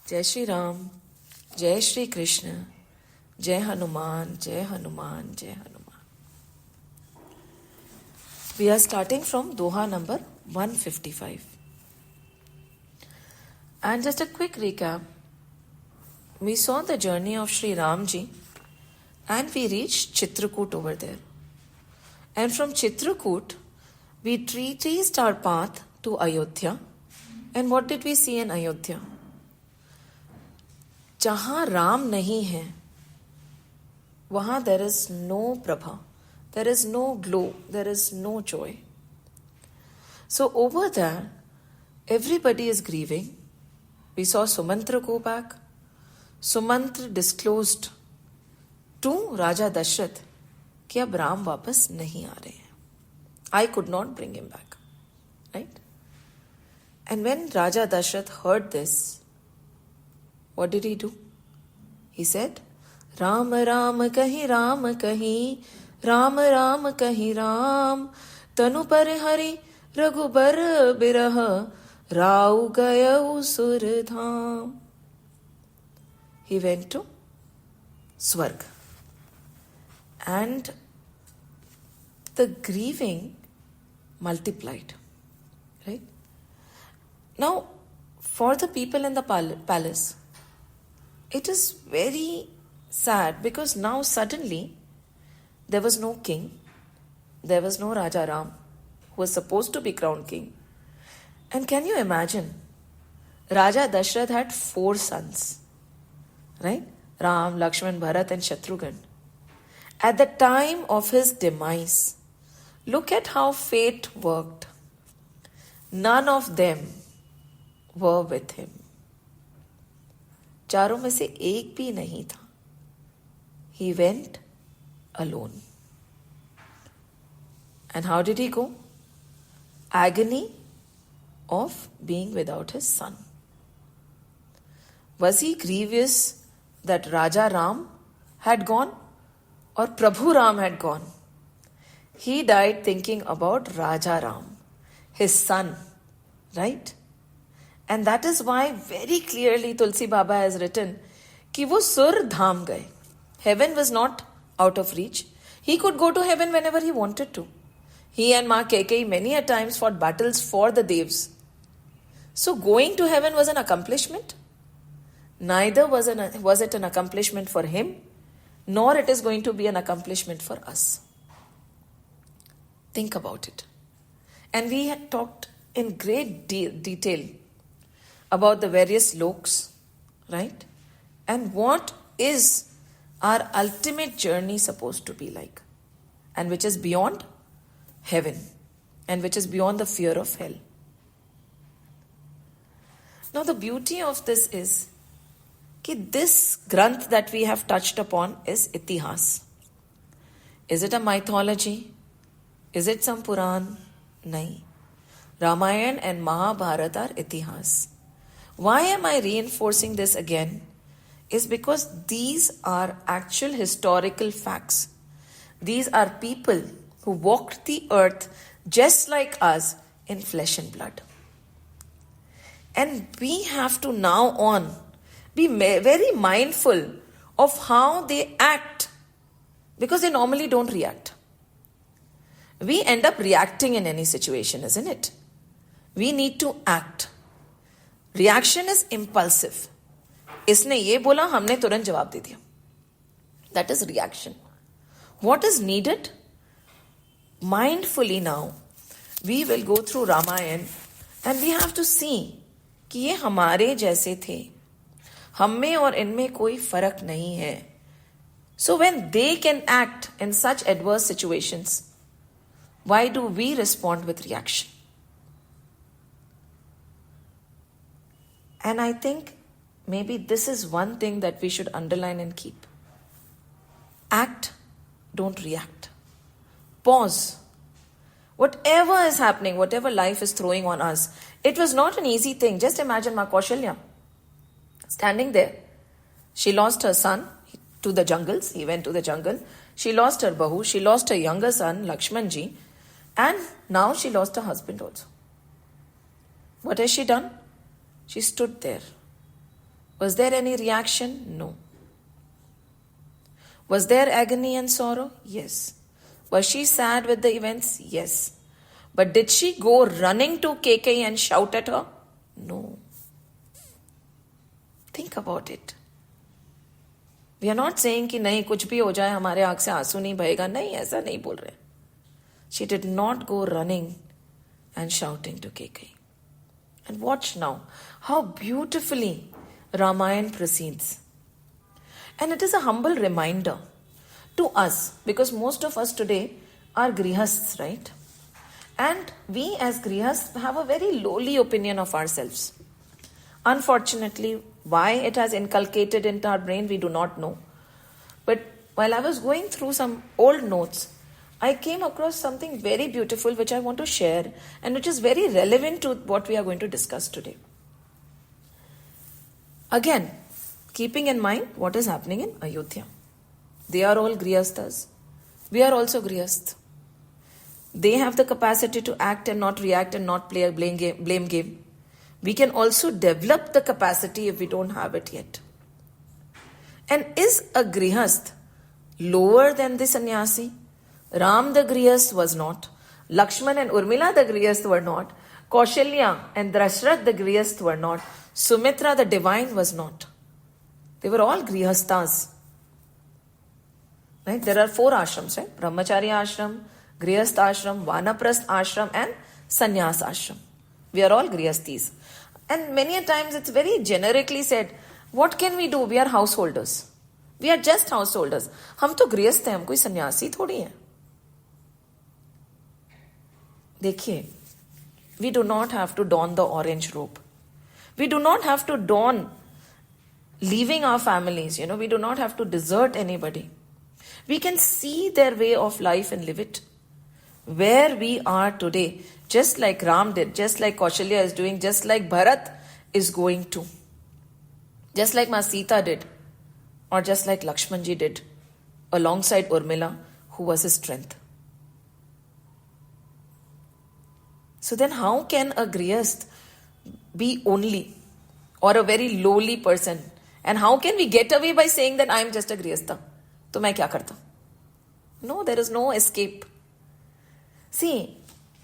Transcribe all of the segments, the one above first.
जय श्री राम, जय श्री कृष्ण, जय हनुमान, जय हनुमान, जय Hanuman. We are starting from Doha number 155. And just a quick recap. We saw the journey of Sri Ramji and we reached Chitrakoot over there. And from Chitrakoot, we traced our path to Ayodhya. And what did we see in Ayodhya? जहाँ राम नहीं है वहाँ there is no prabha, there is no glow, there is no joy. So over there, everybody is grieving. We saw Sumantra go back. Sumantra disclosed to Raja Dashrath कि अब राम वापस नहीं आ रहे हैं. I could not bring him back. Right? And when Raja Dashrath heard this, what did he do? He said, Ram Ram kahi Ram kahi, Ram Ram kahi Ram, Tanu par hari Raghubar birah, Rau gayau Surdham. He went to Swarg. And the grieving multiplied. Right? Now, for the people in the palace, it is very sad because now suddenly there was no king, there was no Raja Ram who was supposed to be crowned king. And can you imagine? Raja Dashrath had 4 sons, right? Ram, Lakshman, Bharat and Shatrughan. At the time of his demise, look at how fate worked. None of them were with him. चारों में से एक भी नहीं था. He went alone. And how did he go? Agony of being without his son. Was he grievous that Raja Ram had gone or Prabhu Ram had gone? He died thinking about Raja Ram, his son, right? And that is why very clearly Tulsi Baba has written कि वो सुर धाम गए. Heaven was not out of reach. He could go to heaven whenever he wanted to. He and Ma Kaikeyi many a times fought battles for the Devs. So going to heaven was an accomplishment. Neither was it an accomplishment for him, nor it is going to be an accomplishment for us. Think about it. And we had talked in great detail about the various loks, right? And what is our ultimate journey supposed to be like? And which is beyond heaven. And which is beyond the fear of hell. Now the beauty of this is that this granth that we have touched upon is Itihas. Is it a mythology? Is it some Puran? Nahi. Ramayana and Mahabharata are Itihas. Why am I reinforcing this again? Is because these are actual historical facts. These are people who walked the earth just like us in flesh and blood. And we have to now on be very mindful of how they act because they normally don't react. We end up reacting in any situation, isn't it? We need to act. Reaction is impulsive. इसने ये बोला हमने तुरंत जवाब दे दिया. That is reaction. What is needed? Mindfully now, we will go through Ramayana and we have to see कि ये हमारे जैसे थे. हम में और इनमें कोई फर्क नहीं है. So when they can act in such adverse situations, why do we respond with reaction? And I think maybe this is one thing that we should underline and keep. Act, don't react. Pause. Whatever is happening, whatever life is throwing on us, it was not an easy thing. Just imagine Ma Kaushalya standing there. She lost her son to the jungles. He went to the jungle. She lost her Bahu. She lost her younger son, Lakshmanji. And now she lost her husband also. What has she done? She stood there Was there any reaction? No. Was there agony and sorrow? Yes. Was she sad with the events? Yes. But did she go running to Keikei and shout at her? No. Think about it. We are not saying कि नहीं कुछ भी हो जाए हमारे आंख से आंसू नहीं बहेगा. नहीं, ऐसा नहीं बोल रहे. She did not go running and shouting to Keikei. And watch now how beautifully Ramayana proceeds. And it is a humble reminder to us, because most of us today are grihasts, right? And we as grihasts have a very lowly opinion of ourselves. Unfortunately, why it has inculcated into our brain, we do not know. But while I was going through some old notes, I came across something very beautiful which I want to share and which is very relevant to what we are going to discuss today. Again, keeping in mind what is happening in Ayodhya. They are all grihasthas. We are also grihasthas. They have the capacity to act and not react and not play a blame game. We can also develop the capacity if we don't have it yet. And is a grihasth lower than the sannyasi? Ram the grihasth was not. Lakshman and Urmila the grihasth were not. Kaushalya and Drashrath the grihasth were not. Sumitra the divine was not. They were all grihasthas. Right? There are 4 ashrams, right? Brahmacharya ashram, grihasth ashram, vanaprasth ashram and sannyas ashram. We are all grihasthis. And many a times it's very generically said, what can we do? We are householders. We are just householders. हम तो गृहस्थ हैं, हम कोई सन्यासी थोड़ी हैं. देखिए, we do not have to don the orange robe. We do not have to don leaving our families. We do not have to desert anybody. We can see their way of life and live it. Where we are today, just like Ram did, just like Kaushalya is doing, just like Bharat is going to, just like Ma Sita did, or just like Lakshmanji did, alongside Urmila, who was his strength. So then how can a grihasth be only, or a very lowly person? And how can we get away by saying that I am just a grihastha? तो मैं क्या करता? No, there is no escape. See,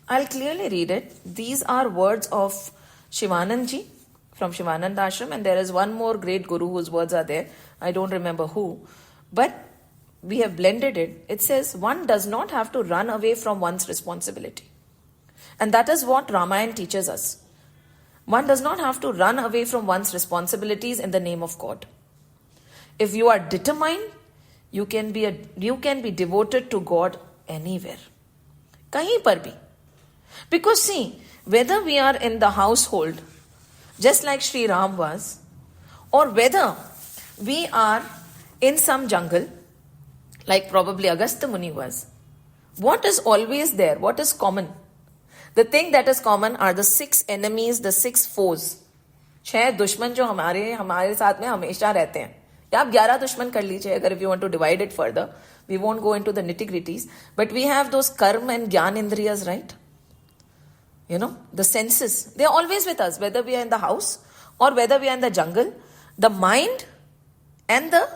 I'll clearly read it. These are words of Shivanandji from Shivananda Ashram, and there is one more great guru whose words are there. I don't remember who, but we have blended it. It says, one does not have to run away from one's responsibility. And that is what Ramayana teaches us. One does not have to run away from one's responsibilities in the name of God. If you are determined, you can be devoted to God anywhere. Kahin par bhi. Because see, whether we are in the household, just like Sri Ram was, or whether we are in some jungle, like probably Agastya Muni was, what is always there? What is common? The thing that is common are the 6 enemies, the 6 foes. 6 दुश्मन जो हमारे साथ में हमेशा रहते हैं. या आप 11 दुश्मन कर लीजिए अगर if you want to divide it further. We won't go into the nitty-gritties. But we have those karma and gyan indriyas, right? The senses. They are always with us, whether we are in the house or whether we are in the jungle. The mind and the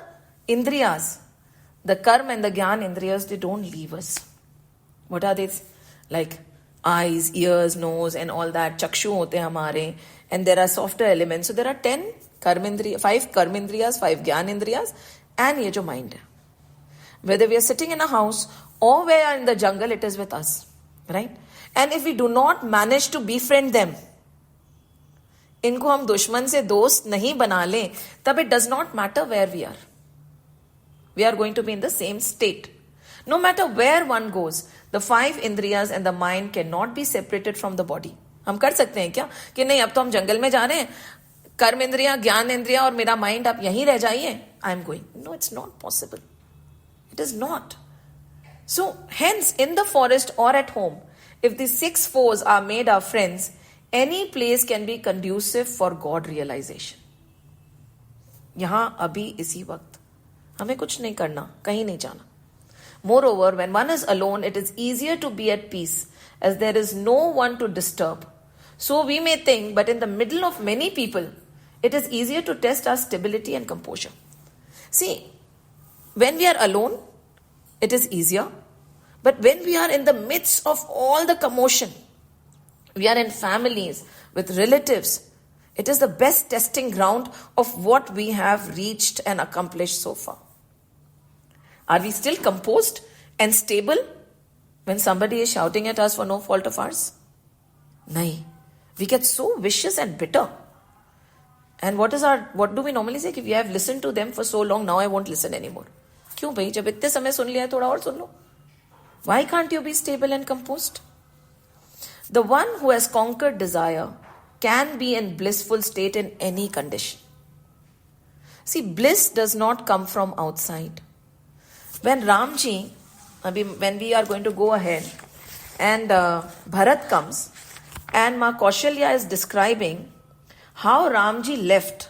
indriyas, the karma and the gyan indriyas, they don't leave us. What are they? Like eyes, ears, nose and all that. Chakshu hote hamare. And there are softer elements. So there are 5 karma indriyas, 5 gyan indriyas and ye jo mind hai. Whether we are sitting in a house or we are in the jungle, it is with us, right? And if we do not manage to befriend them, इनको हम दुश्मन से दोस्त नहीं बना लें, तब it does not matter where we are. We are going to be in the same state. No matter where one goes, the 5 indriyas and the mind cannot be separated from the body. हम कर सकते हैं क्या कि नहीं अब तो हम जंगल में जा रहे हैं, कर्म इंद्रिया, ज्ञान इंद्रिया और मेरा माइंड आप यहीं रह जाइए. I am going. No, it's not possible. It is not. So, hence, in the forest or at home, if the 6 foes are made our friends, any place can be conducive for God realization. यहाँ अभी इसी वक्त हमें कुछ नहीं करना, कहीं नहीं जाना. Moreover, when one is alone, it is easier to be at peace, as there is no one to disturb. So we may think, but in the middle of many people, it is easier to test our stability and composure. See, when we are alone, it is easier. But when we are in the midst of all the commotion, we are in families, with relatives, it is the best testing ground of what we have reached and accomplished so far. Are we still composed and stable when somebody is shouting at us for no fault of ours? Nahi. We get so vicious and bitter. And what do we normally say? If we have listened to them for so long, now I won't listen anymore. क्यों भाई, जब इतने समय सुन लिया है थोड़ा और सुन लो. Why can't you be stable and composed? The one who has conquered desire can be in blissful state in any condition. See, bliss does not come from outside. When Ramji, when we are going to go ahead and Bharat comes and Ma Kaushalya is describing how Ramji left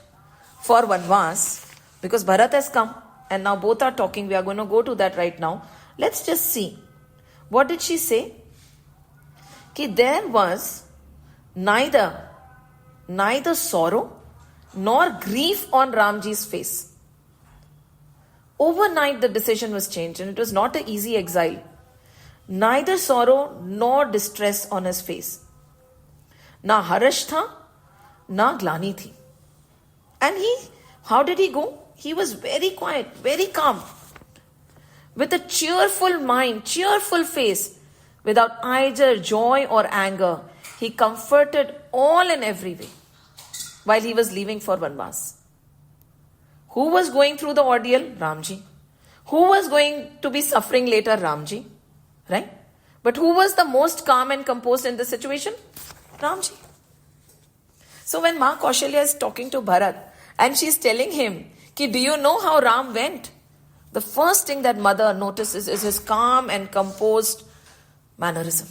for Vanvas, because Bharat has come and now both are talking. We are going to go to that right now. Let's just see. What did she say? Ki there was neither sorrow nor grief on Ramji's face. Overnight the decision was changed and it was not an easy exile. Neither sorrow nor distress on his face. Na harash tha, na glani thi. And how did he go? He was very quiet, very calm. With a cheerful mind, cheerful face, without either joy or anger, he comforted all in every way while he was leaving for Vanvas. Who was going through the ordeal? Ramji. Who was going to be suffering later? Ramji. Right? But who was the most calm and composed in this situation? Ramji. So when Ma Kaushalya is talking to Bharat and she is telling him, Ki, do you know how Ram went? The first thing that mother notices is his calm and composed mannerism.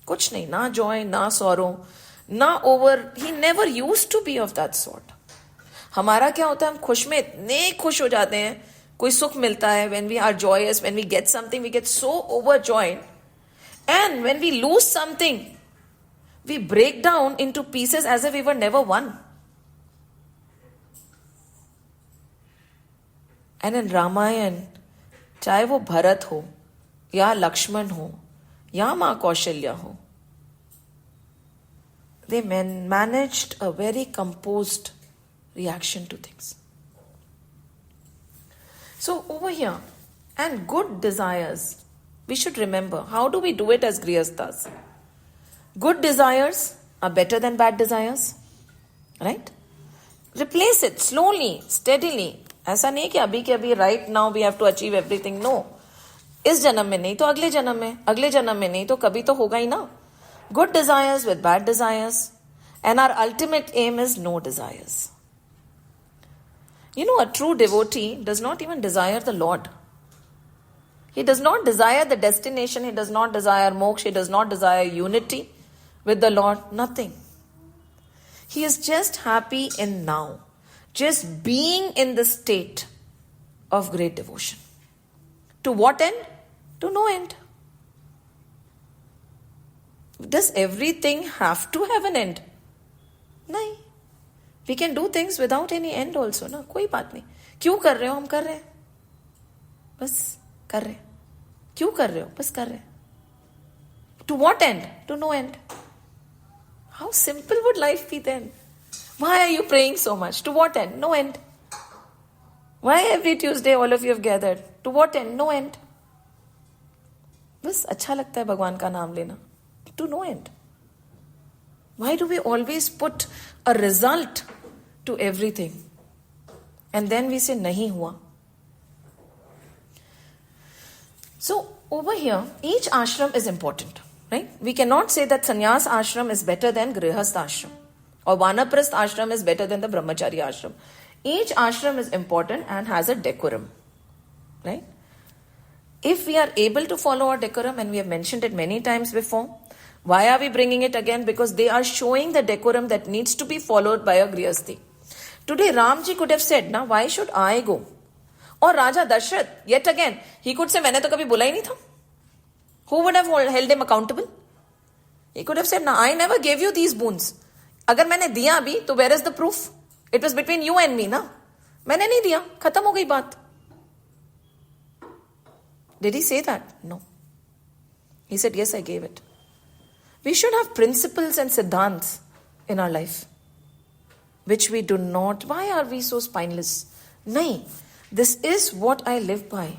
Kuch nahi, na joy, na sorrow, na over. He never used to be of that sort. हमारा क्या होता है, हम खुश में इतने खुश हो जाते हैं, कोई सुख मिलता है, when we are joyous, when we get something, we get so overjoyed. And when we lose something, we break down into pieces as if we were never won. And in Ramayan, चाहे वो भरत हो, या लक्ष्मण हो, या माँ कौशल्या हो, they managed a very composed reaction to things. So over here, and good desires, we should remember, how do we do it as Grihasthas? Good desires are better than bad desires, right? Replace it slowly, steadily. ऐसा नहीं कि अभी के अभी right now we have to achieve everything. No. इस जन्म में नहीं तो अगले जन्म में, अगले जन्म में नहीं तो कभी तो होगा ही ना. Good desires with bad desires, and our ultimate aim is no desires. You know, a true devotee does not even desire the Lord. He does not desire the destination, he does not desire moksha, he does not desire unity with the Lord, nothing. He is just happy in now, just being in the state of great devotion. To what end? To no end. Does everything have to have an end? नहीं. We can do things without any end also, ना. कोई बात नहीं. क्यों कर रहे हो? हम कर रहे हैं. बस कर रहे हैं. क्यों कर रहे हो? बस कर रहे हैं. To what end? To no end. How simple would life be then? Why are you praying so much? To what end? No end. Why every Tuesday all of you have gathered? To what end? No end. बस अच्छा लगता है भगवान का नाम लेना. To no end. Why do we always put a result to everything? And then we say, nahi hua. So, over here, each ashram is important, right? We cannot say that sannyas ashram is better than grihastha ashram, or vanaprastha ashram is better than the brahmachari ashram. Each ashram is important and has a decorum, right? If we are able to follow our decorum, and we have mentioned it many times before, why are we bringing it again? Because they are showing the decorum that needs to be followed by a grihasthi. Today, Ramji could have said, "Na, why should I go?" Or Raja Dashrath, yet again, he could say, "मैंने तो कभी बोला ही नहीं था." Who would have held him accountable? He could have said, "Na, I never gave you these boons. अगर मैंने दिया भी, तो where is the proof? It was between you and me, na? मैंने नहीं दिया, खत्म हो गई बात. Did he say that? No. He said, yes, I gave it. We should have principles and siddhants in our life, which we do not. Why are we so spineless? Nahi. This is what I live by.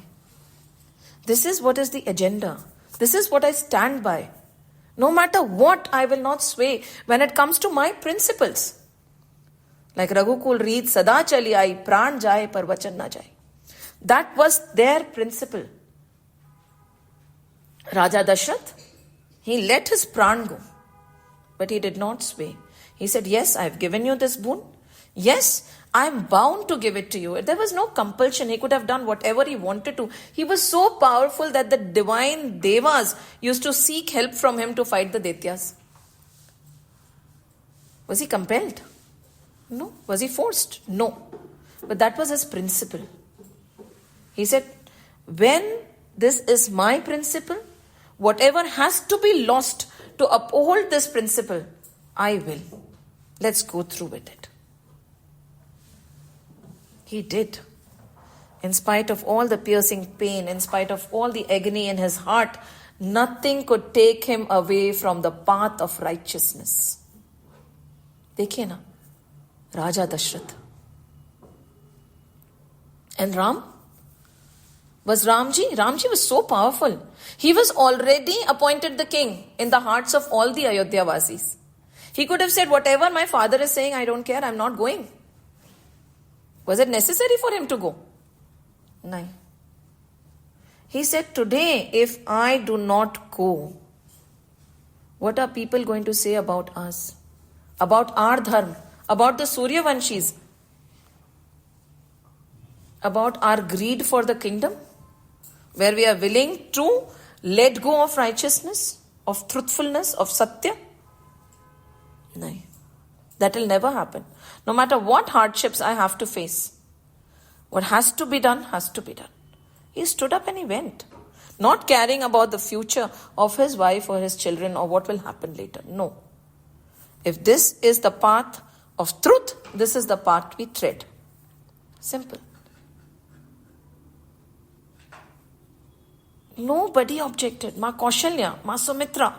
This is what is the agenda. This is what I stand by. No matter what, I will not sway when it comes to my principles. Like Raghukul reads, Sada chali aayi, pran jaye par vachan na jaye. That was their principle. Raja Dashrath, he let his pran go, but he did not sway. He said, yes, I have given you this boon. Yes, I am bound to give it to you. There was no compulsion. He could have done whatever he wanted to. He was so powerful that the divine devas used to seek help from him to fight the Daityas. Was he compelled? No. Was he forced? No. But that was his principle. He said, when this is my principle, whatever has to be lost to uphold this principle, I will. Let's go through with it. He did. In spite of all the piercing pain, in spite of all the agony in his heart, nothing could take him away from the path of righteousness. देखिए ना, Raja Dashrath. And Ram? Was Ramji? Ramji was so powerful. He was already appointed the king in the hearts of all the Ayodhya Vasis. He could have said, whatever my father is saying, I don't care, I'm not going. Was it necessary for him to go? No. He said, today, if I do not go, what are people going to say about us? About our dharma? About the Suryavanshis? About our greed for the kingdom? Where we are willing to let go of righteousness, of truthfulness, of satya? No. That will never happen. No matter what hardships I have to face, what has to be done, has to be done. He stood up and he went. Not caring about the future of his wife or his children or what will happen later. No. If this is the path of truth, this is the path we tread. Simple. Nobody objected. Ma Kaushalya, Ma Sumitra,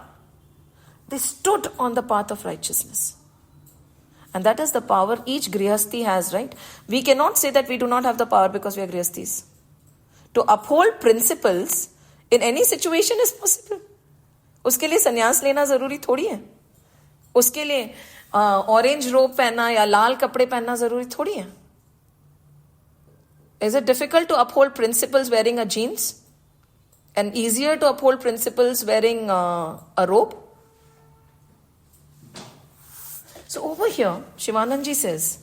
they stood on the path of righteousness. And that is the power each Grihasthi has, right? We cannot say that we do not have the power because we are Grihasthis. To uphold principles in any situation is possible. उसके लिए संन्यास लेना जरूरी थोड़ी है. उसके लिए orange रोब पहनना या लाल कपड़े पहनना जरूरी थोड़ी है. Is it difficult to uphold principles wearing a jeans? And easier to uphold principles wearing a robe? So over here, Shivananji says,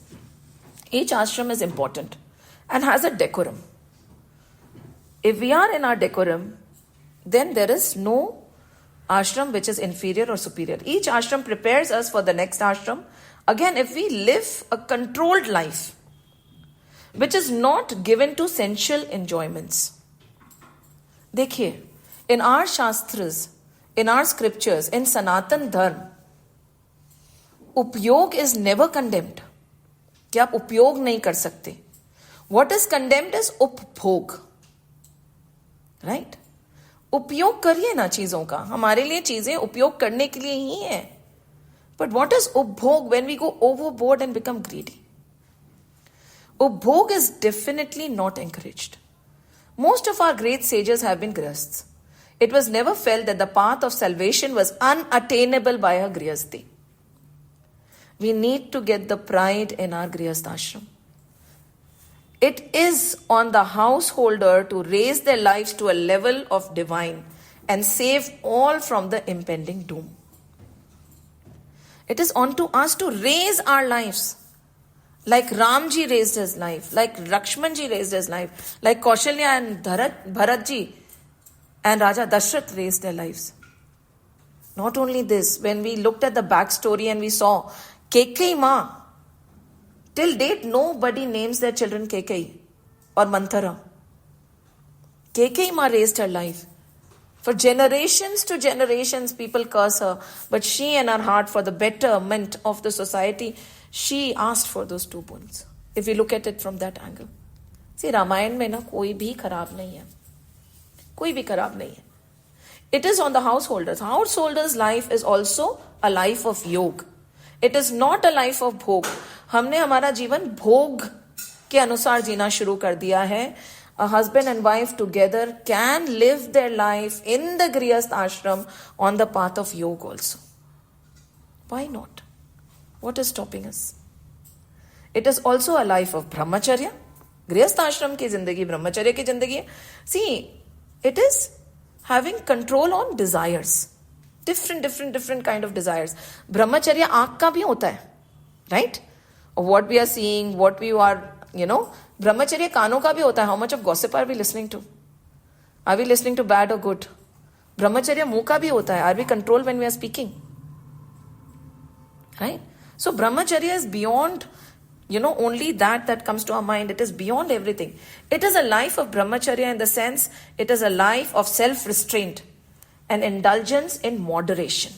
each ashram is important and has a decorum. If we are in our decorum, then there is no ashram which is inferior or superior. Each ashram prepares us for the next ashram. Again, if we live a controlled life, which is not given to sensual enjoyments. देखिए, in our shastras, in our scriptures, in Sanatan Dharma, उपयोग is never condemned. कि आप उपयोग नहीं कर सकते. What is condemned is उपभोग. Right? उपयोग करिए ना चीजों का. हमारे लिए चीजें उपयोग करने के लिए ही हैं. But what is उपभोग when we go overboard and become greedy? Upbhog is definitely not encouraged. Most of our great sages have been grihasths. It was never felt that the path of salvation was unattainable by a grihasthi. We need to get the pride in our grihastha ashram. It is on the householder to raise their lives to a level of divine and save all from the impending doom. It is on to us to raise our lives. Like Ramji raised his life, like Lakshmanji raised his life, like Kaushalya and Bharatji and Raja Dashrath raised their lives. Not only this, when we looked at the backstory and we saw Kekai Ma, till date nobody names their children Kekai or Manthara. Kekai Ma raised her life. For generations to generations people curse her, but she in her heart for the betterment of the society, she asked for those 2 boons. If we look at it from that angle. See, Ramayan में ना कोई भी खराब नहीं है, कोई भी खराब नहीं है. It is on the householders. Householders' life is also a life of योग. It is not a life of भोग. हमने हमारा जीवन भोग के अनुसार जीना शुरू कर दिया है. A husband and wife together can live their life in the Grihasth ashram on the path of yoga also. Why not? What is stopping us? It is also a life of brahmacharya. Grihasth ashram की जिंदगी ब्रह्मचर्य की जिंदगी है. See, it is having control on desires. Different kind of desires. Brahmacharya आँख का भी होता है, right? What we are seeing, what we are, brahmacharya कानों का भी होता है. How much of gossip are we listening to? Are we listening to bad or good? Brahmacharya मुंह का भी होता है. Are we controlled when we are speaking? Right? So brahmacharya is beyond, only that comes to our mind. It is beyond everything. It is a life of brahmacharya in the sense, it is a life of self-restraint and indulgence in moderation.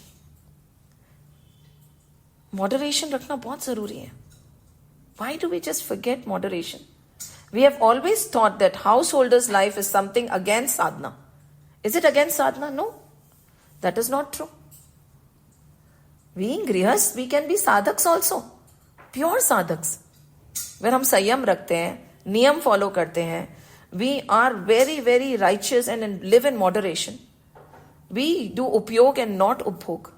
Moderation रखना बहुत जरूरी है. Why do we just forget moderation? We have always thought that householder's life is something against sadhana. Is it against sadhana? No. That is not true. Being grihast, we can be sadhaks also. Pure sadhaks. Where हम संयम रखते हैं, नियम follow करते हैं. We are very righteous and live in moderation. We do upyog and not upbhog.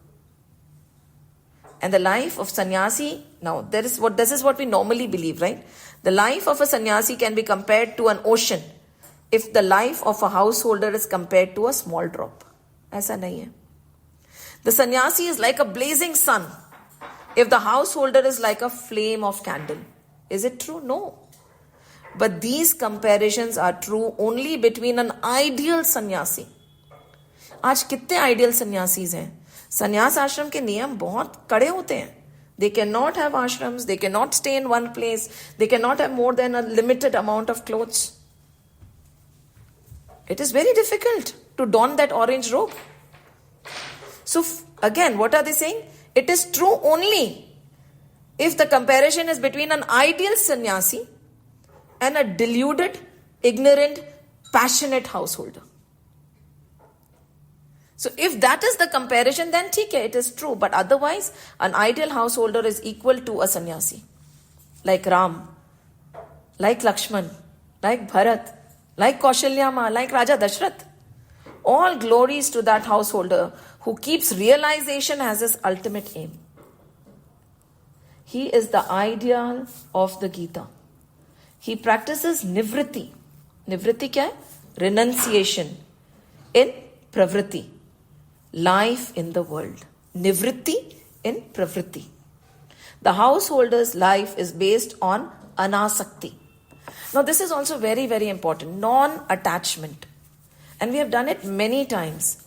And the life of sannyasi, now this is what we normally believe, right? The life of a sannyasi can be compared to an ocean if the life of a householder is compared to a small drop. ऐसा नहीं है. The sannyasi is like a blazing sun if the householder is like a flame of candle. Is it true? No. But these comparisons are true only between an ideal sannyasi. आज कितने ideal sannyasis हैं. संन्यास आश्रम के नियम बहुत कड़े होते हैं. They cannot have ashrams, they cannot stay in one place, they cannot have more than a limited amount of clothes. It is very difficult to don that orange robe. So again, what are they saying? It is true only if the comparison is between an ideal sannyasi and a deluded, ignorant, passionate householder. So if that is the comparison, then ठीक है, it is true. But otherwise, an ideal householder is equal to a sannyasi. Like Ram, like Lakshman, like Bharat, like Kaushalya Ma, like Raja Dashrath. All glories to that householder who keeps realization as his ultimate aim. He is the ideal of the Gita. He practices nivritti. Nivritti क्या है? Renunciation in pravritti. Life in the world. Nivritti in pravritti. The householder's life is based on anasakti. Now this is also very important. Non-attachment. And we have done it many times.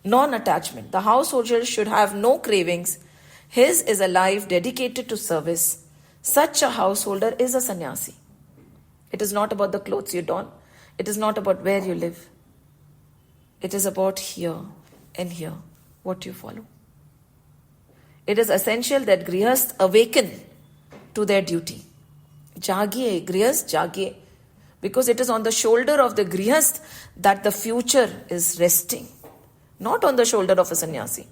Non-attachment. The householder should have no cravings. His is a life dedicated to service. Such a householder is a sannyasi. It is not about the clothes you don. It is not about where you live. It is about here and here, what you follow. It is essential that grihasth awaken to their duty. Jagiye, grihasth, jagiye. Because it is on the shoulder of the grihasth that the future is resting. Not on the shoulder of a sannyasi.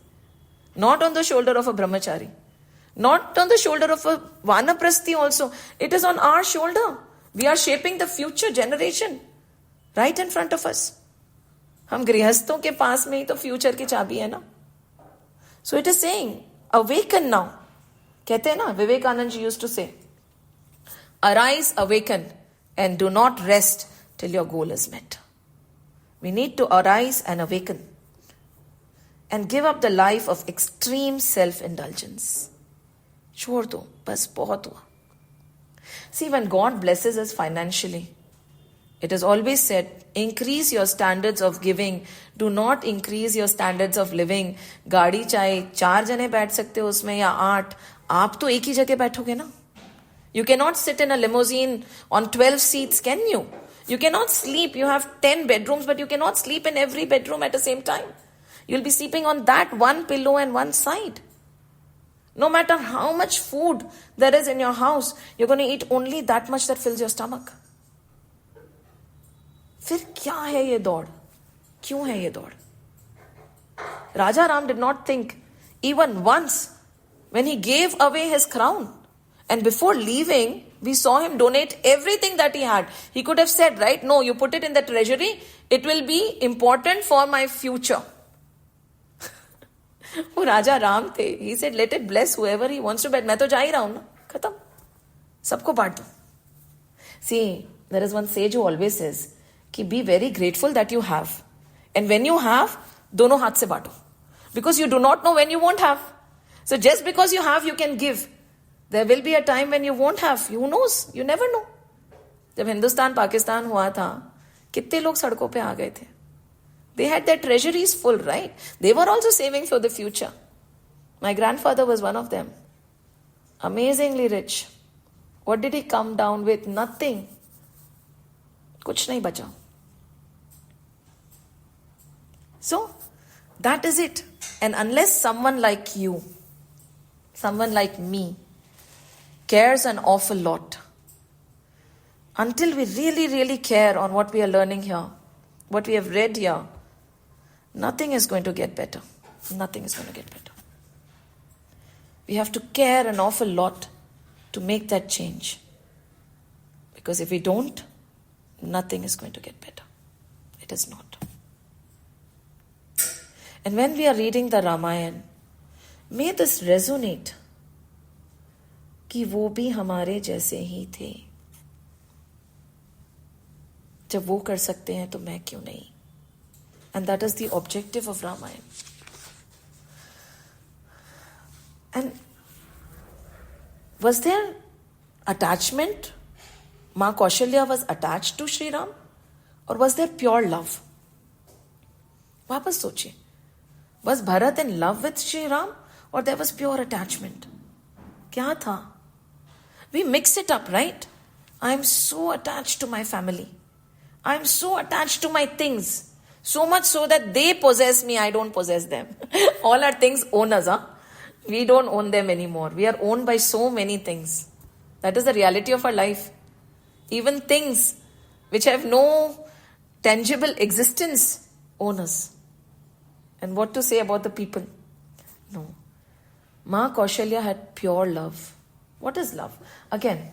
Not on the shoulder of a brahmachari. Not on the shoulder of a vanaprasthi also. It is on our shoulder. We are shaping the future generation right in front of us. हम गृहस्थों के पास में ही तो future की चाबी है ना. So it is saying, awaken now. कहते हैं ना, Vivekananda ji used to say, arise, awaken, and do not rest till your goal is met. We need to arise and awaken and give up the life of extreme self-indulgence. छोड़ दो, बस बहुत हुआ. See, when God blesses us financially, it is always said, increase your standards of giving. Do not increase your standards of living. गाड़ी चाहे 4 जने बैठ सकते हो उसमें या 8, आप तो एक ही जगह बैठोगे ना. You cannot sit in a limousine on 12 seats, can you? You cannot sleep. You have 10 bedrooms, but you cannot sleep in every bedroom at the same time. You'll be sleeping on that one pillow and one side. No matter how much food there is in your house, you're going to eat only that much that fills your stomach. फिर क्या है ये दौड़? क्यों है ये दौड़? Raja Ram did not think even once when he gave away his crown. And before leaving, we saw him donate everything that he had. He could have said, right, no, you put it in the treasury. It will be important for my future. वो राजा राम थे. He said, let it bless whoever he wants to bet. मैं तो जा ही रहा हूं ना. खत्म. सबको बांट दो. See, there is one sage who always says, कि be very grateful that you have. And when you have, दोनों हाथ से बांटो. Because you do not know when you won't have. So just because you have, you can give. There will be a time when you won't have. Who knows? You never know. जब हिंदुस्तान पाकिस्तान हुआ था, कितने लोग सड़कों पे आ गए थे. They had their treasuries full, right? They were also saving for the future. My grandfather was one of them. Amazingly rich. What did he come down with? Nothing. कुछ नहीं बचा. So, that is it. And unless someone like you, someone like me, cares an awful lot, until we really, really care on what we are learning here, what we have read here, nothing is going to get better. Nothing is going to get better. We have to care an awful lot to make that change. Because if we don't, nothing is going to get better. It is not. And when we are reading the Ramayana, may this resonate कि वो भी हमारे जैसे ही थे. जब वो कर सकते हैं तो मैं क्यों नहीं? And that is the objective of Ramayana. And was there attachment? Ma Kaushalya was attached to Sri Ram? Or was there pure love? वापस सोचिए. Was Bharat in love with Sri Ram? Or there was pure attachment? क्या था? We mix it up, right? I'm so attached to my family. I'm so attached to my things. So much so that they possess me, I don't possess them. All our things own us, huh? We don't own them anymore. We are owned by so many things. That is the reality of our life. Even things which have no tangible existence own us. And what to say about the people? No. Ma Kaushalya had pure love. What is love? Again,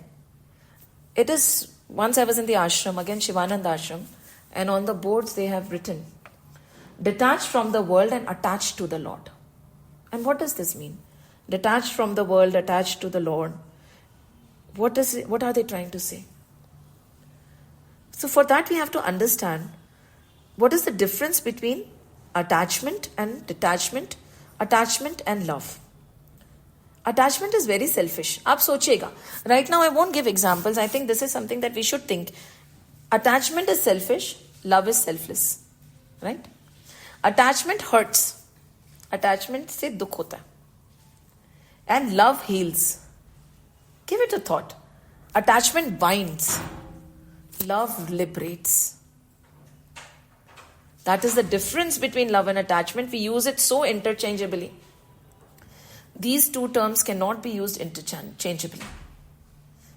it is, once I was in the ashram, again Shivananda ashram, and on the boards they have written, detached from the world and attached to the Lord. And what does this mean? Detached from the world, attached to the Lord. What are they trying to say? So for that we have to understand what is the difference between attachment and detachment, attachment and love. Attachment is very selfish. आप सोचिएगा. Right now I won't give examples. I think this is something that we should think. Attachment is selfish. Love is selfless. Right? Attachment hurts. Attachment से दुख होता है. And love heals. Give it a thought. Attachment binds. Love liberates. That is the difference between love and attachment. We use it so interchangeably. These two terms cannot be used interchangeably.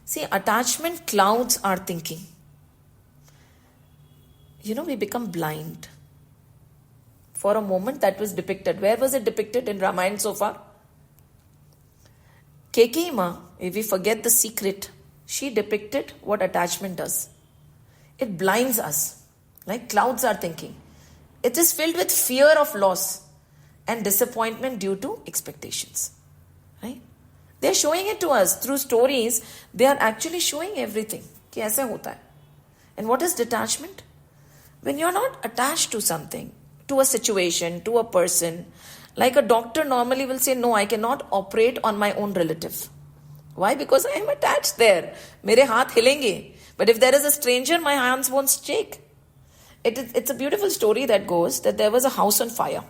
See, attachment clouds our thinking. We become blind. For a moment that was depicted. Where was it depicted in Ramayana so far? Kaikeyi Ma, if we forget the secret, she depicted what attachment does. It blinds us, like clouds our thinking. It is filled with fear of loss and disappointment due to expectations. Right? They are showing it to us through stories. They are actually showing everything. कि ऐसे होता है. And what is detachment? When you are not attached to something, to a situation, to a person, like a doctor normally will say, no, I cannot operate on my own relative. Why? Because I am attached there. मेरे हाथ हिलेंगे. But if there is a stranger, my hands won't shake. It's a beautiful story that goes that there was a house on fire.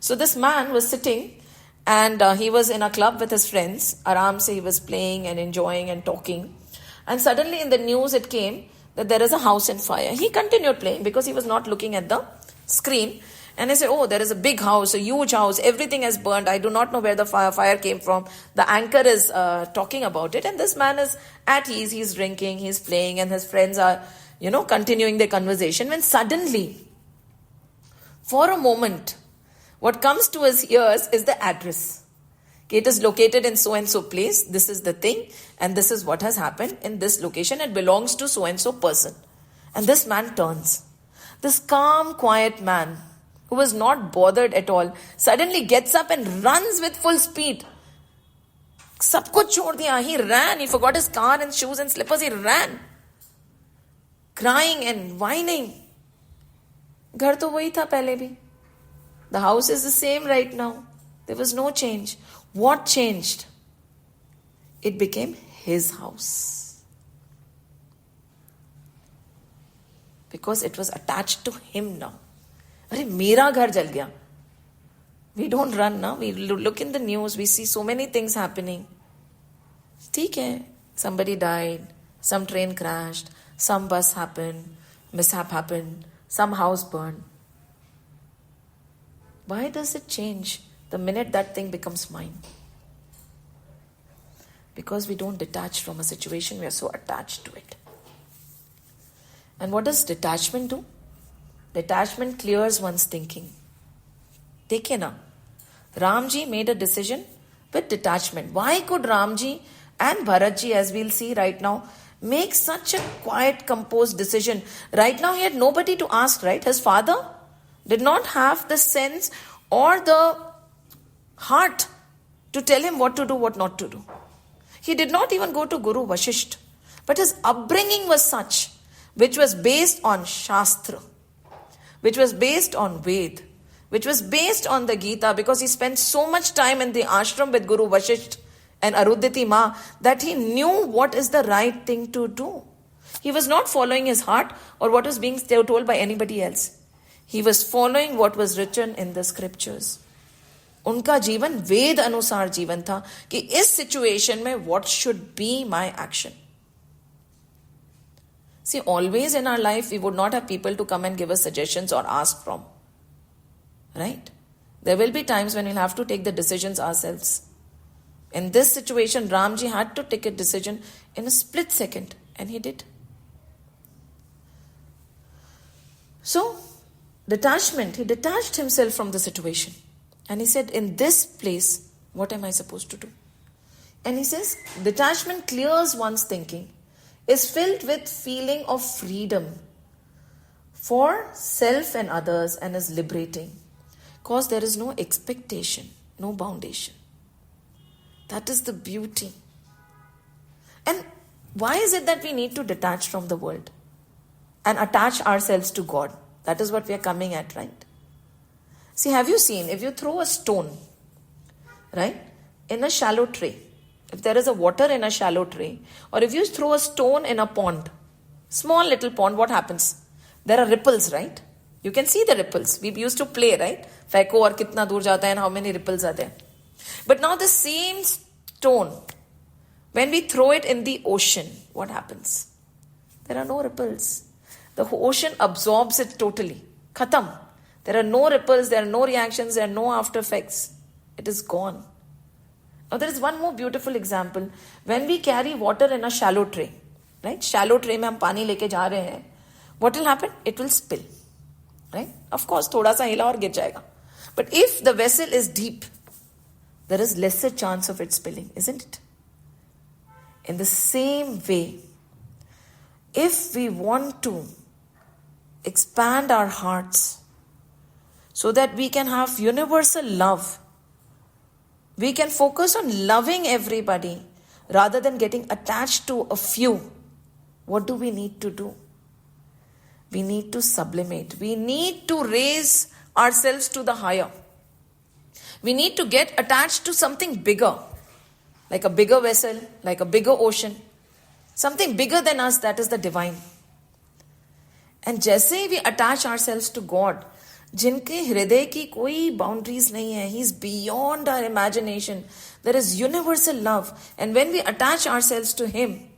So this man was sitting and he was in a club with his friends. Aram se he was playing and enjoying and talking. And suddenly in the news it came that there is a house on fire. He continued playing because he was not looking at the screen. And I said, oh, there is a big house, a huge house, everything has burned. I do not know where the fire came from. The anchor is talking about it. And this man is at ease, he's drinking, he's playing, and his friends are, continuing their conversation. When suddenly, for a moment, what comes to his ears is the address. Okay, it is located in so-and-so place. This is the thing. And this is what has happened in this location. It belongs to so-and-so person. And this man turns. This calm, quiet man, who was not bothered at all, suddenly gets up and runs with full speed. Sab kuch chhod diya. He ran. He forgot his car and shoes and slippers. He ran. Crying and whining. Ghar to wahi tha pehle bhi. The house is the same right now. There was no change. What changed? It became his house. Because it was attached to him now. Arey, mera ghar jal gaya. We don't run now. We look in the news. We see so many things happening. ठीक है. Somebody died. Some train crashed. Some bus happened. Mishap happened. Some house burned. Why does it change the minute that thing becomes mine? Because we don't detach from a situation. We are so attached to it. And what does detachment do? Detachment clears one's thinking. देखिए ना, Ramji made a decision with detachment. Why could Ramji and Bharatji, as we'll see right now, make such a quiet, composed decision? Right now he had nobody to ask, right? His father did not have the sense or the heart to tell him what to do, what not to do. He did not even go to Guru Vashisht. But his upbringing was such, which was based on Shastra, which was based on Ved, which was based on the Gita, because he spent so much time in the ashram with Guru Vashisht and Arudhati Ma that he knew what is the right thing to do. He was not following his heart or what was being told by anybody else. He was following what was written in the scriptures. उनका जीवन वेद अनुसार जीवन था कि इस situation में what should be my action. See, always in our life, we would not have people to come and give us suggestions or ask from. Right? There will be times when we'll have to take the decisions ourselves. In this situation, Ramji had to take a decision in a split second, and he did. So, detachment, he detached himself from the situation. And he said, in this place, what am I supposed to do? And he says, detachment clears one's thinking, is filled with feeling of freedom for self and others, and is liberating. Because there is no expectation, no foundation. That is the beauty. And why is it that we need to detach from the world and attach ourselves to God? That is what we are coming at, right? See, have you seen, if you throw a stone, right, in a shallow tray, if there is a water in a shallow tray, or if you throw a stone in a pond, small little pond, what happens? There are ripples, right? You can see the ripples. We used to play, right? Feko or kitna dur jata hai and how many ripples are there. But now the same stone, when we throw it in the ocean, what happens? There are no ripples. The ocean absorbs it totally. Khatam. There are no ripples, there are no reactions, there are no after effects. It is gone. Now there is one more beautiful example. When we carry water in a shallow tray, right? Shallow tray mein hum pani leke ja rahe hain. What will happen? It will spill. Right? Of course, thoda sa hila aur gir jayega. But if the vessel is deep, there is lesser chance of it spilling, isn't it? In the same way, if we want to expand our hearts so that we can have universal love, we can focus on loving everybody rather than getting attached to a few, what do we need to do? We need to sublimate. We need to raise ourselves to the higher. We need to get attached to something bigger, like a bigger vessel, like a bigger ocean, something bigger than us, that is the divine. And जैसे we attach ourselves to God, जिनके हृदय की कोई boundaries नहीं है, He is beyond our imagination. There is universal love. And when we attach ourselves to Him,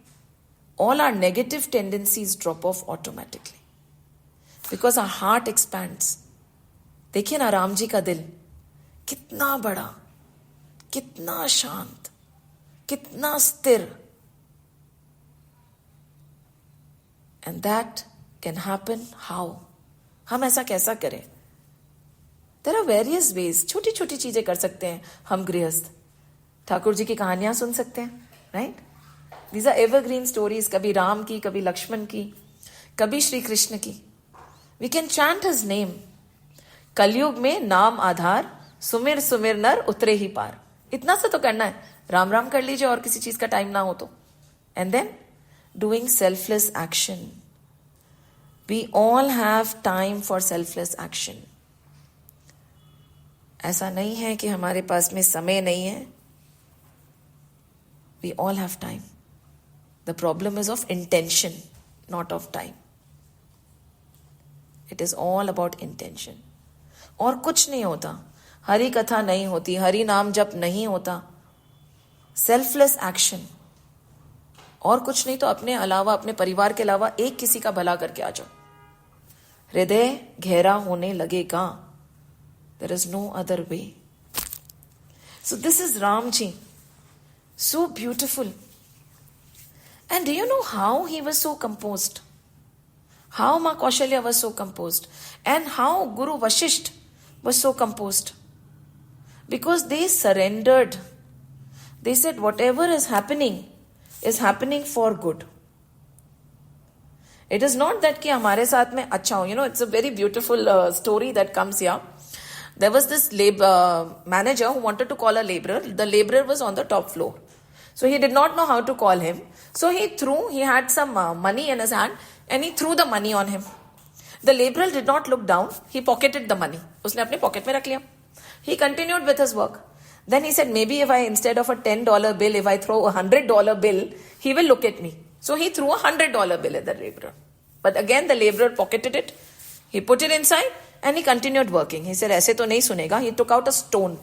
all our negative tendencies drop off automatically. Because our heart expands. देखिए ना राम जी का दिल कितना बड़ा, कितना शांत, कितना स्थिर. And that can happen how? हम ऐसा कैसा करें? There are various ways. छोटी छोटी चीजें कर सकते हैं हम गृहस्थ. ठाकुर जी की कहानियां सुन सकते हैं, right? These are evergreen stories. कभी राम की, कभी लक्ष्मण की, कभी श्री कृष्ण की. We can chant his name. Kalyug में नाम आधार, सुमिर सुमिर नर उतरे ही पार. इतना सा तो करना है. राम राम कर लीजिए और किसी चीज का टाइम ना हो तो. And then doing selfless action. We all have time for selfless action. ऐसा नहीं है कि हमारे पास में समय नहीं है. We all have time. The problem is of intention, not of time. It is all about intention. और कुछ नहीं होता. हरि कथा नहीं होती, हरि नाम जप नहीं होता. Selfless action. और कुछ नहीं तो अपने अलावा, अपने परिवार के अलावा एक किसी का भला करके आ जाओ. हृदय गहरा होने लगेगा. There is no other way. So this is Ram ji. So beautiful. And do you know how he was so composed? How Ma Kaushalya was so composed? And how Guru Vashisht was so composed? Because they surrendered. They said whatever is happening for good. It is not that कि हमारे साथ में अच्छा हो. You know, it's a very beautiful story that comes here. There was this manager who wanted to call a laborer. The laborer was on the top floor. So he did not know how to call him. So he had some money in his hand and he threw the money on him. The laborer did not look down. He pocketed the money. उसने अपने pocket में रख लिया. He continued with his work. Then he said, maybe if I, instead of a $10 bill, if I throw a $100 bill, he will look at me. So he threw a $100 bill at the laborer. But again, the laborer pocketed it. He put it inside and he continued working. He said, ऐसे तो नहीं सुनेगा. He took out a stone.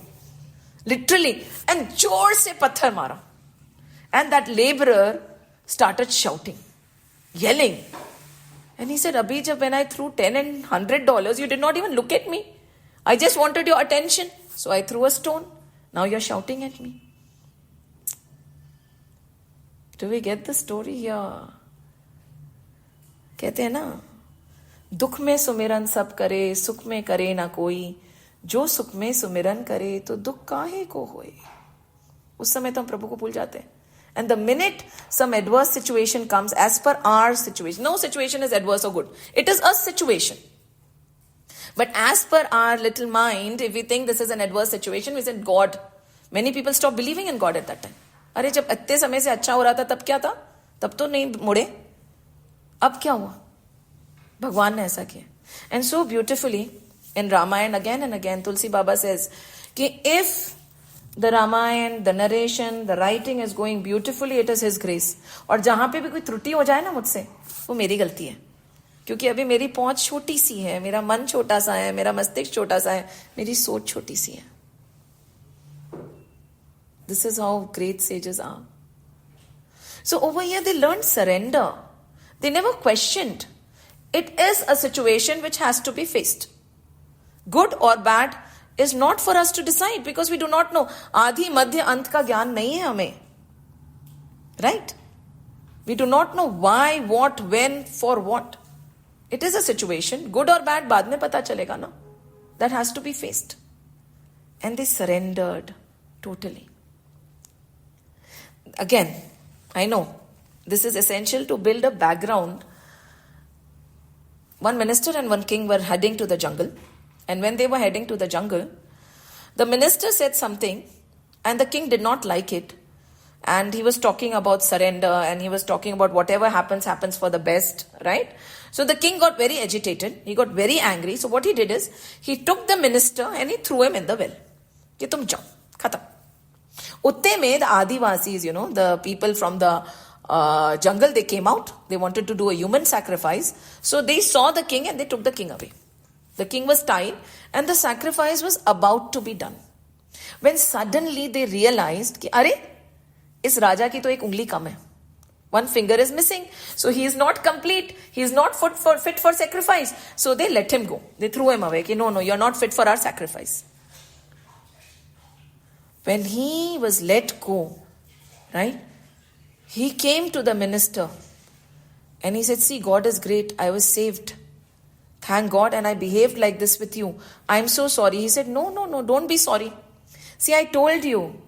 Literally. And जोर से पत्थर मारा. And that laborer started shouting, yelling. And he said, Abhi, when I threw $10 and $100, you did not even look at me. I just wanted your attention. So I threw a stone. Now you're shouting at me. Do we get the story here? कहते हैं ना, दुख में सुमिरन सब करे, सुख में करे ना कोई. जो सुख में सुमिरन करे तो दुख काहे को होए. उस समय तो हम प्रभु को भूल जाते हैं. And the minute some adverse situation comes, as per our situation, no situation is adverse or good. It is a situation. But as per our little mind, if we think this is an adverse situation, we said God. Many people stop believing in God at that time. अरे जब इतने समय से अच्छा हो रहा था तब क्या था? तब तो नहीं मुड़े. अब क्या हुआ? भगवान ने ऐसा किया. And so beautifully in Ramayana again and again, Tulsi Baba says कि if the Ramayana, the narration, the writing is going beautifully, it is His grace. और जहां पे भी कोई त्रुटि हो जाए ना मुझसे, वो मेरी गलती है. क्योंकि अभी मेरी पहुंच छोटी सी है, मेरा मन छोटा सा है, मेरा मस्तिष्क छोटा सा है, मेरी सोच छोटी सी है. This is how great sages are. So over here they learned surrender. They never questioned. It is a situation which has to be faced. Good or bad is not for us to decide because we do not know. आदि मध्य अंत का ज्ञान नहीं है हमें. Right? We do not know why, what, when, for what. It is a situation. Good or bad बाद में पता चलेगा ना. That has to be faced. And they surrendered totally. Again, I know this is essential to build a background. One minister and one king were heading to the jungle. And when they were heading to the jungle, the minister said something and the king did not like it. And he was talking about surrender and he was talking about whatever happens, happens for the best, right? So the king got very agitated. He got very angry. So what he did is, he took the minister and he threw him in the well. Ki tum jao, khatam. Utte mein the Adivasis, the people from the jungle, they came out. They wanted to do a human sacrifice. So they saw the king and they took the king away. The king was tied and the sacrifice was about to be done. When suddenly they realized कि अरे इस राजा की तो एक उंगली कम है. One finger is missing. So he is not complete. He is not fit for sacrifice. So they let him go. They threw him away. No, you're not fit for our sacrifice. When he was let go, right? He came to the minister and he said, see, God is great. I was saved. Thank God, and I behaved like this with you. I'm so sorry. He said, no, don't be sorry. See, I told you,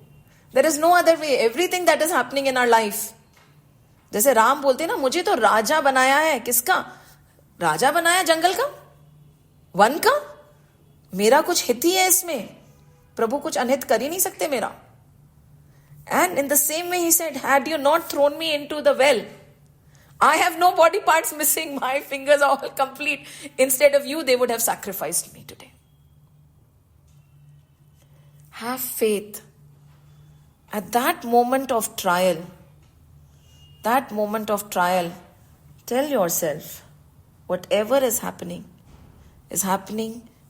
there is no other way. Everything that is happening in our life. जैसे राम बोलते हैं ना, मुझे तो राजा बनाया है. किसका? राजा बनाया जंगल का, वन का. मेरा कुछ हित ही है इसमें. प्रभु कुछ अनहित कर ही नहीं सकते मेरा. And in the same way he said, had you not thrown me into the well, I have no body parts missing. My fingers are all complete. Instead of you, they would have sacrificed me today. Have faith. At that moment of trial, tell yourself, whatever is happening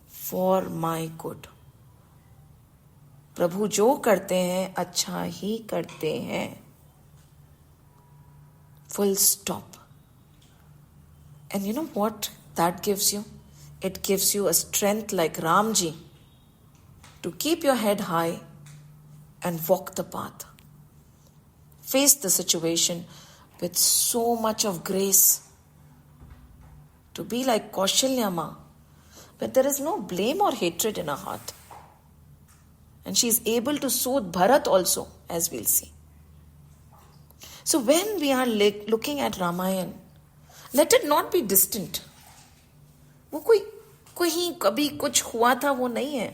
for my good. प्रभु जो करते हैं अच्छा ही करते हैं. Full stop. And you know what that gives you? It gives you a strength like Ramji to keep your head high and walk the path. Face the situation with so much of grace. To be like Kaushalya Ma, but there is no blame or hatred in her heart. And she is able to soothe Bharat also, as we'll see. So when we are looking at Ramayana, let it not be distant. वो कोई कभी कुछ हुआ था वो नहीं है.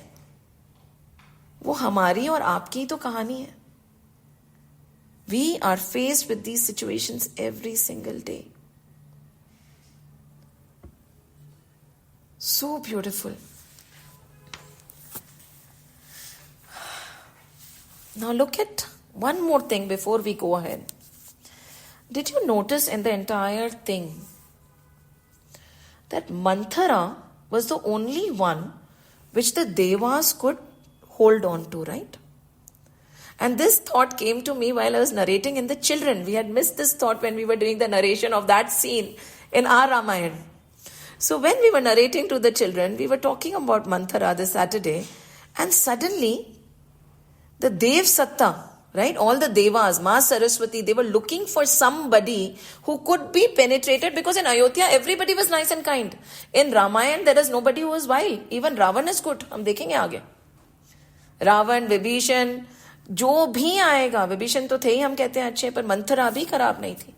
वो हमारी और आपकी तो कहानी है. We are faced with these situations every single day. So beautiful. Now look at one more thing before we go ahead. Did you notice in the entire thing that Manthara was the only one which the Devas could hold on to, right? And this thought came to me while I was narrating in the children. We had missed this thought when we were doing the narration of that scene in our Ramayana. So when we were narrating to the children, we were talking about Manthara this Saturday, and suddenly the Dev Satta, right? All the Devas, Ma Saraswati, they were looking for somebody who could be penetrated, because in Ayodhya everybody was nice and kind. In Ramayana there is nobody who was vile. Even Ravan is good. हम देखेंगे आगे. Ravan, Vibhishan, जो भी आएगा, विभीषण तो थे ही हम कहते हैं अच्छे, पर मंथरा भी खराब नहीं थी.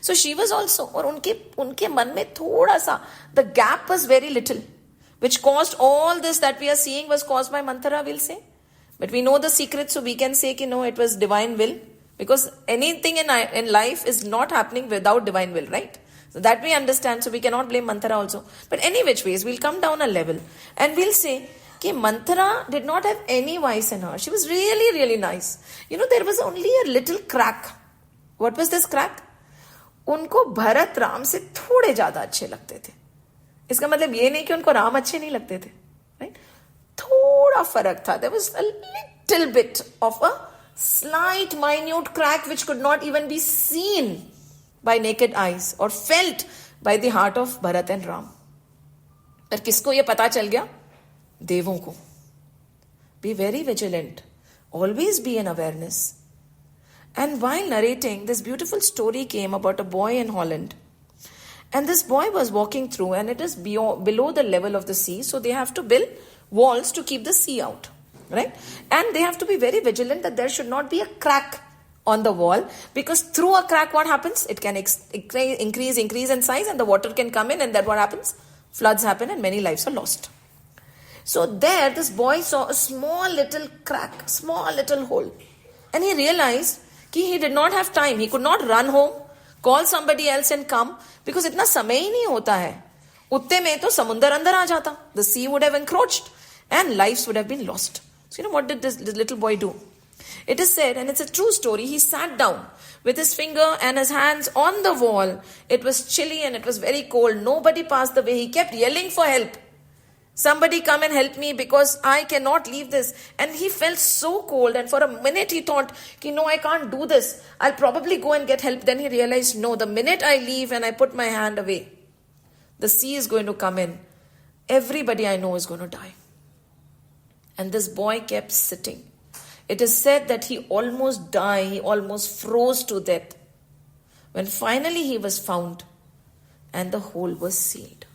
So she was also, और उनके मन में थोड़ा सा, the gap was very little, which caused all this that we are seeing was caused by Manthara, we'll say. But we know the secret, so we can say, no, it was divine will, because anything in life is not happening without divine will, right? So that we understand, so we cannot blame Manthara also. But any which ways, we'll come down a level and we'll say, कि Manthara did not have any vice in her. She was really, really nice. You know, there was only a little crack. What was this crack? उनको भरत राम से थोड़े ज्यादा अच्छे लगते थे. इसका मतलब ये नहीं कि उनको राम अच्छे नहीं लगते थे, right? थोड़ा फर्क था. There was a little bit of a slight, minute crack which could not even be seen by naked eyes or felt by the heart of Bharat and Ram. पर किसको ये पता चल गया? देवों को. Be very vigilant. Always be in awareness. And while narrating, this beautiful story came about a boy in Holland. And this boy was walking through, and it is below the level of the sea, so they have to build walls to keep the sea out, right? And they have to be very vigilant that there should not be a crack on the wall, because through a crack, what happens? It can increase in size, and the water can come in, and then what happens? Floods happen and many lives are lost. So there, this boy saw a small little crack, small little hole. And he realized that he did not have time. He could not run home, call somebody else and come, because इतना समय ही नहीं होता है. उतने में तो समुंदर अंदर आ जाता. The sea would have encroached and lives would have been lost. So you know what did this little boy do? It is said, and it's a true story, he sat down with his finger and his hands on the wall. It was chilly and it was very cold. Nobody passed the way. He kept yelling for help. Somebody come and help me because I cannot leave this. And he felt so cold, and for a minute he thought, no, I can't do this. I'll probably go and get help. Then he realized, no, the minute I leave and I put my hand away, the sea is going to come in. Everybody I know is going to die. And this boy kept sitting. It is said that he almost died, he almost froze to death. When finally he was found and the hole was sealed.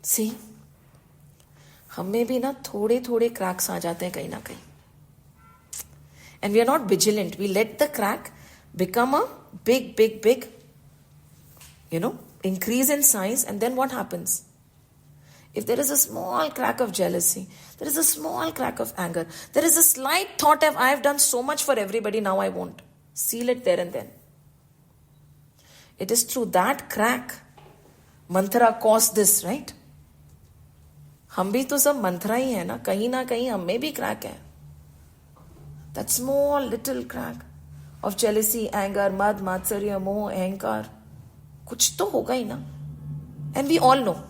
See, हमें भी ना थोड़े थोड़े cracks आ जाते हैं कहीं ना कहीं. And we are not vigilant. We let the crack become a big, increase in size. And then what happens? If there is a small crack of jealousy, there is a small crack of anger, there is a slight thought of, I have done so much for everybody, now I won't. Seal it there and then. It is through that crack, Manthara caused this, right? हम भी तो सब मंथरा ही है ना कहीं हम में भी क्रैक है. That small little crack of jealousy, anger, mad, matsarya, moh, ahankar, कुछ तो होगा ही ना. And we all know.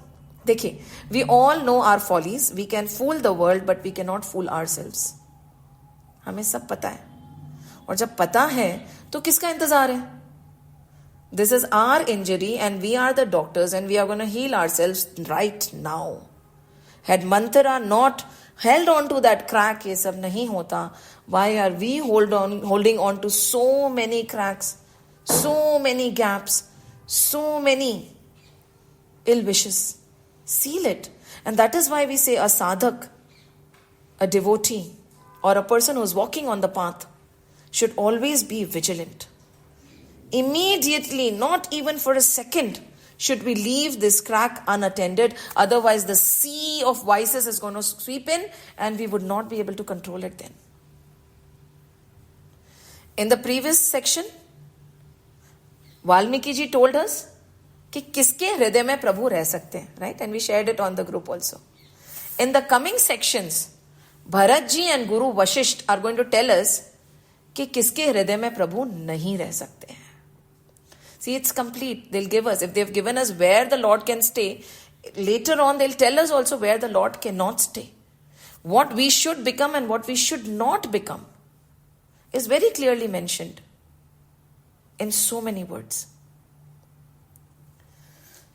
देखिए, we all know our follies. We can fool the world, but we cannot fool ourselves. हमें सब पता है. और जब पता है तो किसका इंतजार है? This is our injury and we are the doctors and we are going to heal ourselves right now. Had Manthara not held on to that crack, ये सब नहीं होता. Why are we holding on to so many cracks, so many gaps, so many ill wishes? Seal it. And that is why we say a sadhak, a devotee, or a person who is walking on the path should always be vigilant. Immediately, not even for a second, should we leave this crack unattended. Otherwise, the sea of vices is going to sweep in and we would not be able to control it then. In the previous section, Valmiki ji told us कि किसके हृदय में प्रभु रह सकते हैं, right? And we shared it on the group also. In the coming sections, Bharat ji and Guru Vashisht are going to tell us कि किसके हृदय में प्रभु नहीं रह सकते हैं. See, it's complete. They'll give us, if they've given us where the Lord can stay, later on they'll tell us also where the Lord cannot stay. What we should become and what we should not become is very clearly mentioned in so many words.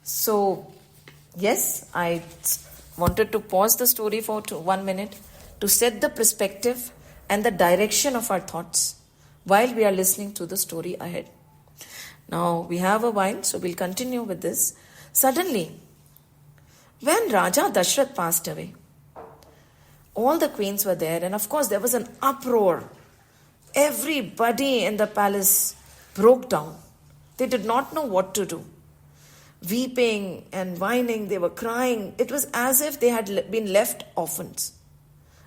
So, yes, I wanted to pause the story for 1 minute to set the perspective and the direction of our thoughts while we are listening to the story ahead. Now, we have a while, so we'll continue with this. Suddenly, when Raja Dashrath passed away, all the queens were there, and of course there was an uproar. Everybody in the palace broke down. They did not know what to do. Weeping and whining, they were crying. It was as if they had been left orphans.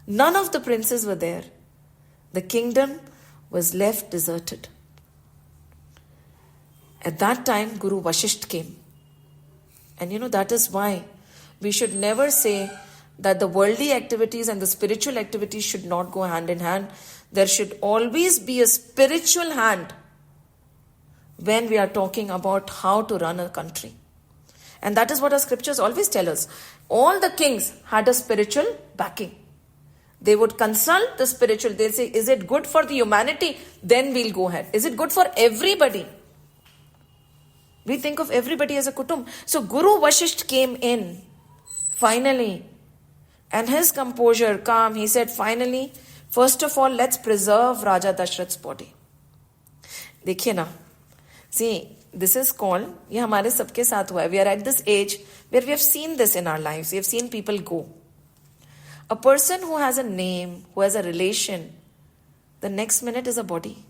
None of the princes were there. The kingdom was left deserted. At that time, Guru Vashisht came. And that is why we should never say that the worldly activities and the spiritual activities should not go hand in hand. There should always be a spiritual hand when we are talking about how to run a country. And that is what our scriptures always tell us. All the kings had a spiritual backing. They would consult the spiritual. They'll say, is it good for the humanity? Then we'll go ahead. Is it good for everybody? We think of everybody as a kutum. So Guru Vashisht came in, finally. And his composure, calm, he said, finally, first of all, let's preserve Raja Dashrath's body. देखिए ना, see, this is called, ये हमारे सबके साथ हुआ है. We are at this age where we have seen this in our lives. We have seen people go. A person who has a name, who has a relation, the next minute is a body.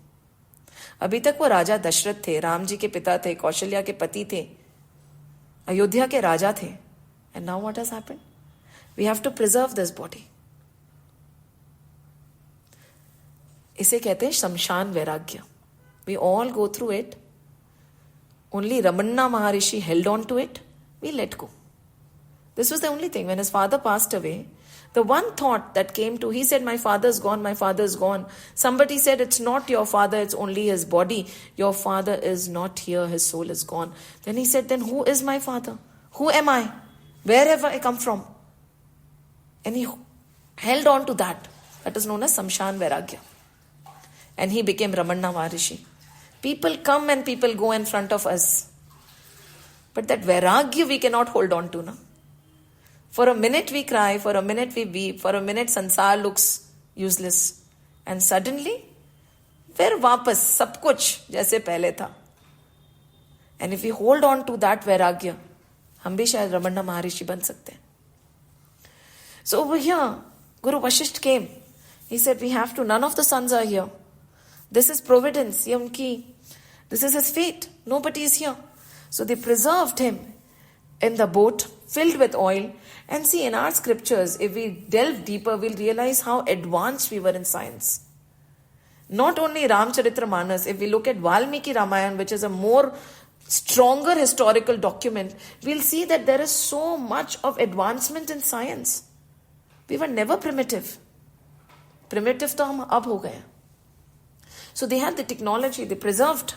अभी तक वो राजा दशरथ थे, राम जी के पिता थे, कौशल्या के पति थे, अयोध्या के राजा थे. And now what has happened? We have to preserve this body. इसे कहते हैं शमशान वैराग्य. We all go through it. Only Ramanna Maharishi held on to it. We let go. This was the only thing. When his father passed away, The one thought that came to, he said, my father's gone, my father's gone. Somebody said, it's not your father, it's only his body. Your father is not here, his soul is gone. Then he said, then who is my father? Who am I? Wherever I come from. And he held on to that. That is known as Samshan Vairagya. And he became Ramana Maharishi. People come and people go in front of us. But that Vairagya we cannot hold on to. Na? For a minute we cry, for a minute we weep, for a minute sansar looks useless. And suddenly, फिर वापस सब कुछ जैसे पहले था. And if we hold on to that Vairagya, हम भी शायद Ramana Maharishi बन सकते हैं. So over here, Guru Vashisht came. He said, we have to, none of the sons are here. This is providence. This is his fate. Nobody is here. So they preserved him in the boat filled with oil. And see, in our scriptures, if we delve deeper, we'll realize how advanced we were in science. Not only Ramcharitra-manas, if we look at Valmiki Ramayana, which is a more stronger historical document, we'll see that there is so much of advancement in science. We were never primitive. Primitive to hum ab ho gaye. So they had the technology, they preserved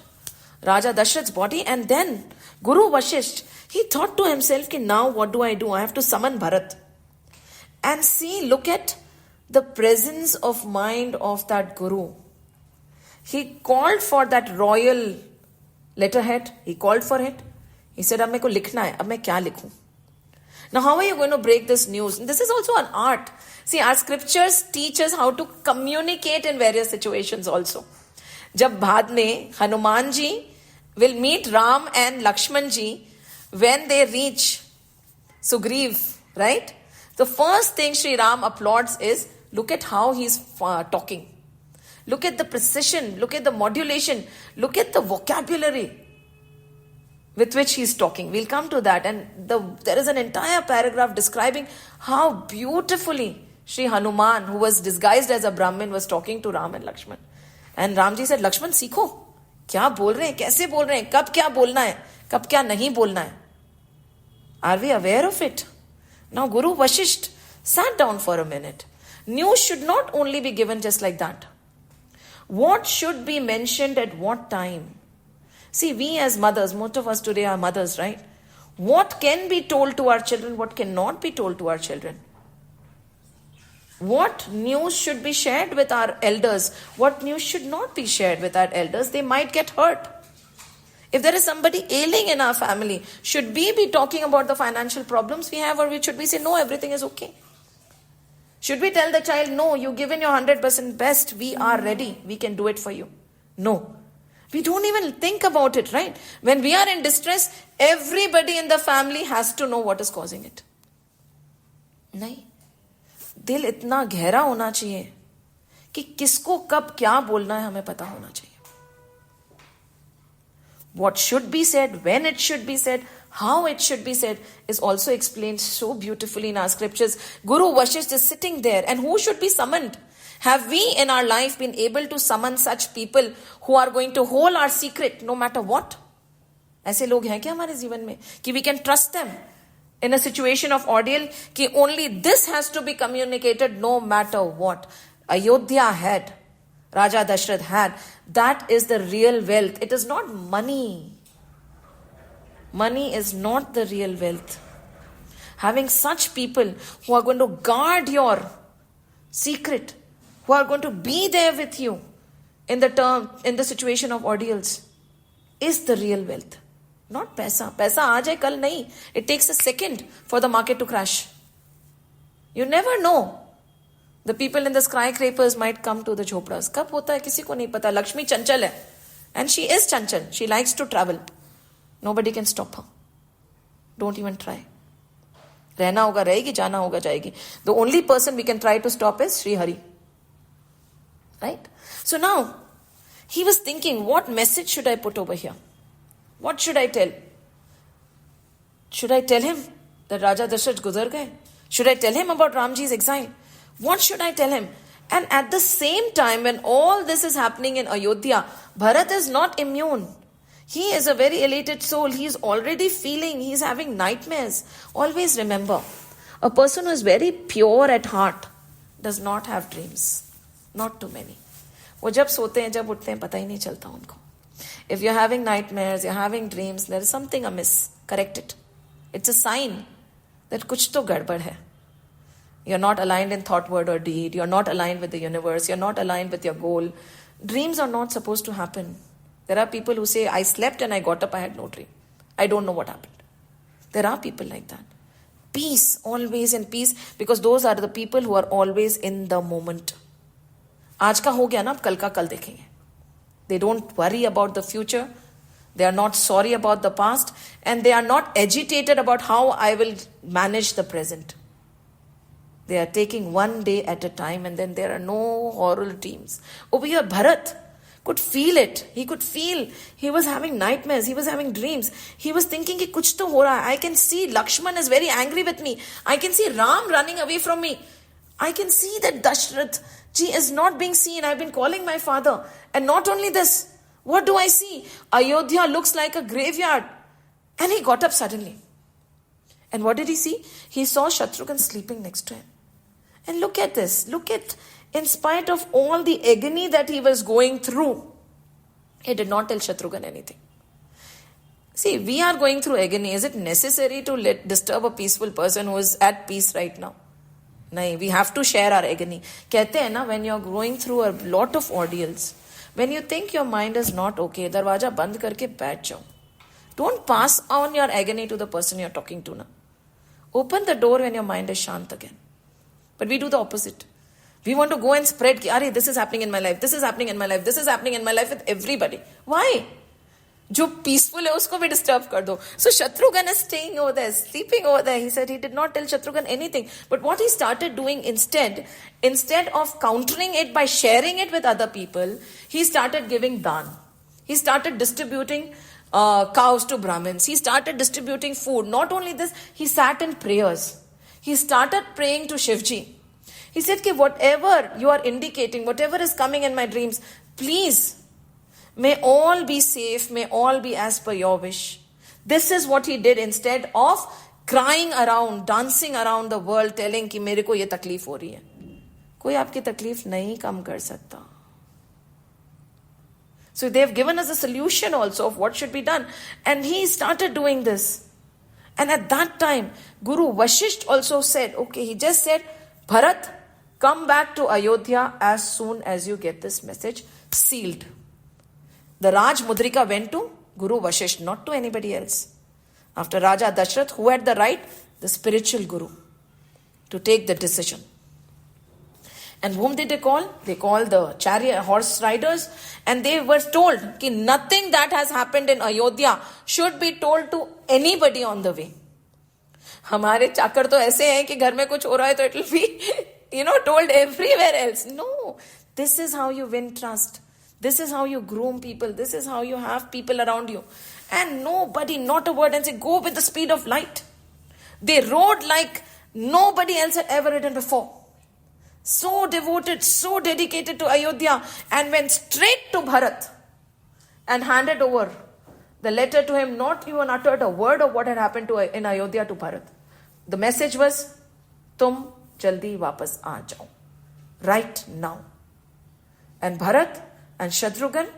Raja Dashrath's body, and then Guru Vashisht, he thought to himself, ki now what do? I have to summon Bharat. And see, look at the presence of mind of that Guru. He called for that royal letterhead. He called for it. He said, ab meko likhna hai, ab main kya likhu? Now how are you going to break this news? And this is also an art. See, our scriptures teach us how to communicate in various situations also. जब बाद में Hanuman ji will meet Ram and Lakshman ji when they reach Sugriv, right? The first thing Sri Ram applauds is, look at how he's talking. Look at the precision, look at the modulation, look at the vocabulary with which he's talking. We'll come to that. And there is an entire paragraph describing how beautifully Sri Hanuman, who was disguised as a Brahmin, was talking to Ram and Lakshman. And Ramji said, Lakshman, सीखो. क्या बोल रहे हैं? कैसे बोल रहे हैं? कब क्या बोलना है? कब क्या नहीं बोलना है? Are we aware of it? Now Guru Vashisht sat down for a minute. News should not only be given just like that. What should be mentioned at what time? See, we as mothers, most of us today are mothers, right? What can be told to our children? What cannot be told to our children? What news should be shared with our elders? What news should not be shared with our elders? They might get hurt. If there is somebody ailing in our family, should we be talking about the financial problems we have, or should we say, no, everything is okay? Should we tell the child, no, you've given your 100% best, we are ready, we can do it for you? No. We don't even think about it, right? When we are in distress, everybody in the family has to know what is causing it. नहीं. दिल इतना गहरा होना चाहिए कि किसको कब क्या बोलना है हमें पता होना चाहिए. What should be said, when it should be said, how it should be said is also explained so beautifully in our scriptures. Guru Vashisht is sitting there, and who should be summoned? Have we in our life been able to summon such people who are going to hold our secret no matter what? ऐसे लोग हैं क्या हमारे जीवन में कि we can trust them in a situation of ordeal कि only this has to be communicated no matter what? Ayodhya had, Raja Dashrath had. That is the real wealth. It is not money. Money is not the real wealth. Having such people who are going to guard your secret, who are going to be there with you in the situation of ordeals, is the real wealth. Not paisa. Paisa aa jaye kal nahi. It takes a second for the market to crash. You never know. The people in the skyscrapers might come to the झोपड़ाs. कब होता है किसी को नहीं पता. Lakshmi chanchal है. And she is chanchal. She likes to travel. Nobody can stop her. Don't even try. रहना होगा रहेगी, जाना होगा जाएगी. The only person we can try to stop is Sri Hari. Right? So now, he was thinking, what message should I put over here? What should I tell? Should I tell him that Raja Dashrath guzar gaye? Should I tell him about Ramji's exile? What should I tell him? And at the same time, when all this is happening in Ayodhya, Bharat is not immune. He is a very elated soul. He is already feeling, he is having nightmares. Always remember, A person who is very pure at heart does not have dreams. Not too many. वो जब सोते हैं जब उठते हैं पता ही नहीं चलता उनको. If you're having nightmares, you're having dreams, there is something amiss. Correct it. It's a sign that कुछ तो गड़बड़ है. You're not aligned in thought, word or deed. You're not aligned with the universe. You're not aligned with your goal. Dreams are not supposed to happen. There are people who say, I slept and I got up, I had no dream. I don't know what happened. There are people like that. Peace, always in peace, because those are the people who are always in the moment. आज का हो गया ना, अब कल का कल देखेंगे. They don't worry about the future. They are not sorry about the past. And they are not agitated about how I will manage the present. They are taking one day at a time, and then there are no horrible dreams. Over here, Bharat could feel it. He could feel. He was having nightmares. He was having dreams. He was thinking कि कुछ तो हो रहा है. I can see Lakshman is very angry with me. I can see Ram running away from me. I can see that Dashrath ji is not being seen. I've been calling my father. And not only this, what do I see? Ayodhya looks like a graveyard. And he got up suddenly. And what did he see? He saw Shatrughan sleeping next to him. And look at this. Look at, in spite of all the agony that he was going through, he did not tell Shatrughan anything. See, we are going through agony. Is it necessary to disturb a peaceful person who is at peace right now? No, we have to share our agony. कहते हैं ना, when you're going through a lot of ordeals, when you think your mind is not okay, दरवाजा बंद करके बैठ जाओ. Don't pass on your agony to the person you're talking to. Na. Open the door when your mind is shant again. But we do the opposite. We want to go and spread, Ari, this is happening in my life, this is happening in my life, this is happening in my life with everybody. Why? जो peaceful है उसको भी disturb कर दो. So Shatrughan is staying over there, sleeping over there. He said he did not tell Shatrughan anything. But what he started doing instead of countering it by sharing it with other people, he started giving dan. He started distributing cows to Brahmins. He started distributing food. Not only this, he sat in prayers. He started praying to Shivji. He said, कि whatever you are indicating, whatever is coming in my dreams, please, may all be safe, may all be as per your wish. This is what he did instead of crying around, dancing around the world, telling कि मेरे को ये तकलीफ हो रही है. कोई आपकी तकलीफ नहीं कम कर सकता. So they have given us a solution also of what should be done. And he started doing this. And at that time, Guru Vashisht also said, okay, he just said, Bharat, come back to Ayodhya as soon as you get this message sealed. The Raj Mudrika went to Guru Vashisht, not to anybody else. After Raja Dashrath, who had the right? The spiritual Guru, to take the decision. And whom did they call? They called the chariot horse riders, and they were told that nothing that has happened in Ayodhya should be told to anybody on the way. हमारे चाकर तो ऐसे हैं कि घर में कुछ हो रहा है तो it will be, told everywhere else. No, this is how you win trust. This is how you groom people. This is how you have people around you. And nobody, not a word, and say, go with the speed of light. They rode like nobody else had ever ridden before. So devoted, so dedicated to Ayodhya, and went straight to Bharat and handed over the letter to him, not even uttered a word of what had happened in Ayodhya to Bharat. The message was, Tum jaldi wapas aa jao. Right now. And Bharat and Shatrughan,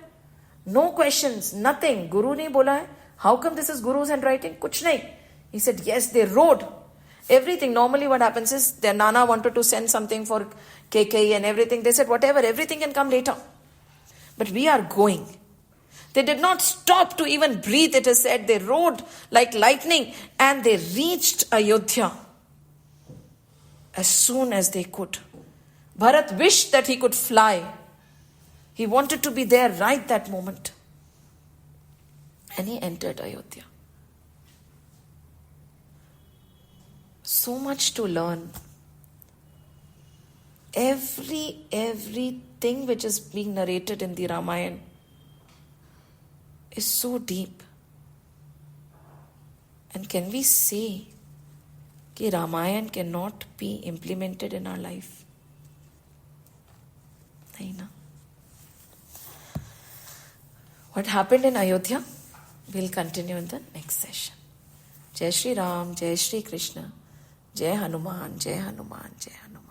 no questions, nothing. Guru ne bola hai. How come this is Guru's handwriting? Kuch nahi. He said, yes, they rode. Everything. Normally what happens is their Nana wanted to send something for KK and everything. They said, whatever, everything can come later. But we are going. They did not stop to even breathe, it is said. They rode like lightning and they reached Ayodhya as soon as they could. Bharat wished that he could fly. He wanted to be there right that moment. And he entered Ayodhya. So much to learn. Everything which is being narrated in the Ramayana is so deep. And can we say that Ramayana cannot be implemented in our life? Nahi na. What happened in Ayodhya? We'll continue in the next session. Jai Shri Ram, Jai Shri Krishna. जय हनुमान, जय हनुमान, जय हनुमान.